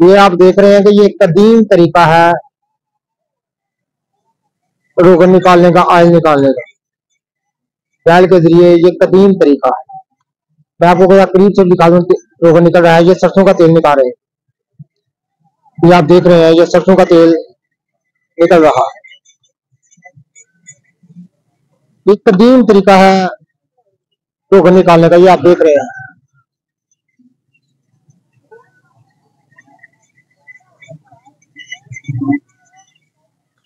ये आप देख रहे हैं कि ये कदीम तरीका है रोगन निकालने का, ऑयल निकालने का बैल के जरिए। ये कदीम तरीका है। मैं आपको थोड़ा करीब से दिखा दूं कि रोगन निकल रहा है। ये सरसों का तेल निकाल रहे हैं। ये आप देख रहे हैं, ये सरसों का तेल निकल रहा है। ये कदीम तरीका है रोगन निकालने का। ये आप देख रहे हैं।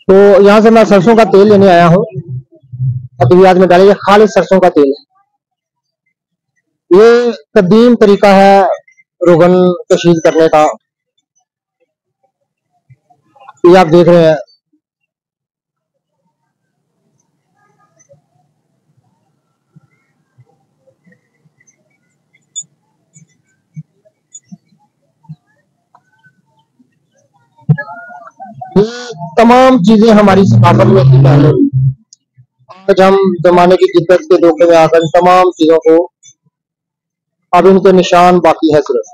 तो यहाँ से मैं सरसों का तेल लेने आया हूँ। अभी आज में डाले, ये खालिस सरसों का तेल है। ये कदीम तरीका है रोगन कशीद करने का। ये आप देख रहे हैं। ये तमाम चीजें हमारी सकाफत में थी पहले। आज हम जमाने की जिद्दत के धोखे में आकर तमाम चीजों को, अब इनके निशान बाकी है सिर्फ।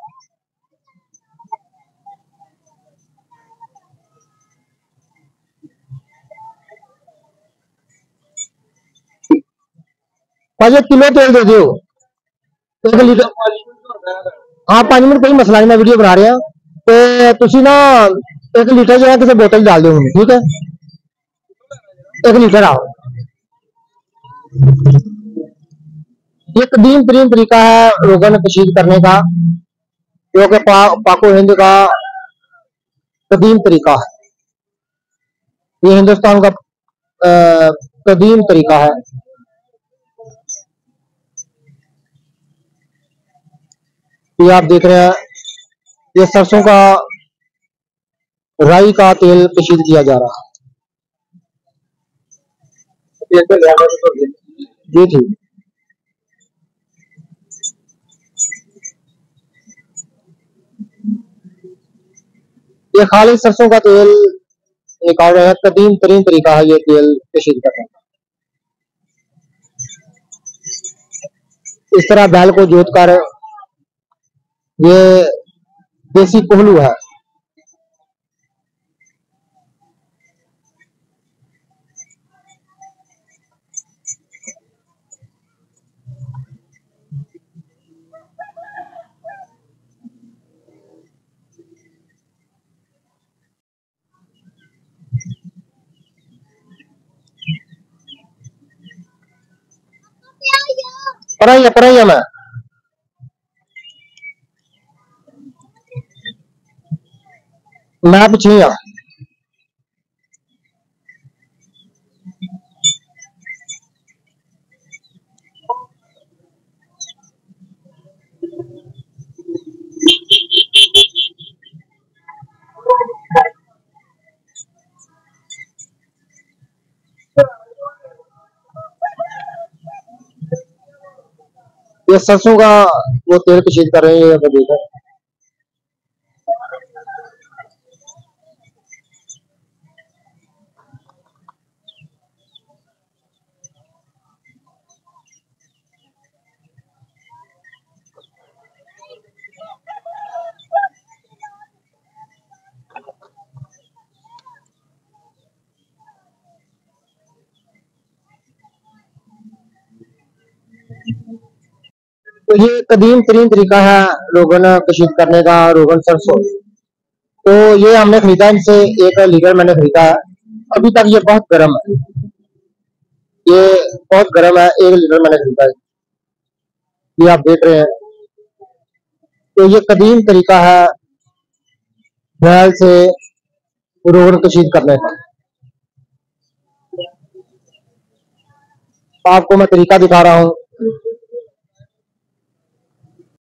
भाई 1 किलो तेल दे दो, 1 लीटर। हाँ 5 मिनट कोई मसला नहीं, मैं वीडियो बना रहा तो तुसी ना 1 लीटर जो है किसी बोतल डाल दो, ठीक है? 1 लीटर आओ। ये कदीम तरीन तरीका है रोगन कशीद करने का, जो कि पाको हिंद का कदीम तरीका है। ये हिंदुस्तान का कदीम तरीका है। ये आप देख रहे हैं, ये सरसों का, राई का तेल कशीद किया जा रहा है। जी ठीक। ये खाली सरसों का तेल निकाल रहे हैं। कदीम तरीन तरीका है ये तेल कशीद करने का। इस तरह बैल को जोत कर, ये देसी कोहलू है। पर ही मैं पीछे ही हाँ। ये सरसों का वो तेल कशीद कर रहे हैं, ये देखो। तो ये कदीम तरीन तरीका है रोगन कशीद करने का, रोगन सरसों। तो ये हमने खरीदा इनसे, 1 लीटर मैंने खरीदा है। अभी तक ये बहुत गर्म है, ये बहुत गर्म है। 1 लीटर मैंने खरीदा है, ये आप देख रहे हैं। तो ये कदीम तरीका है बैल से रोगन कशीद करने का। आपको मैं तरीका दिखा रहा हूँ।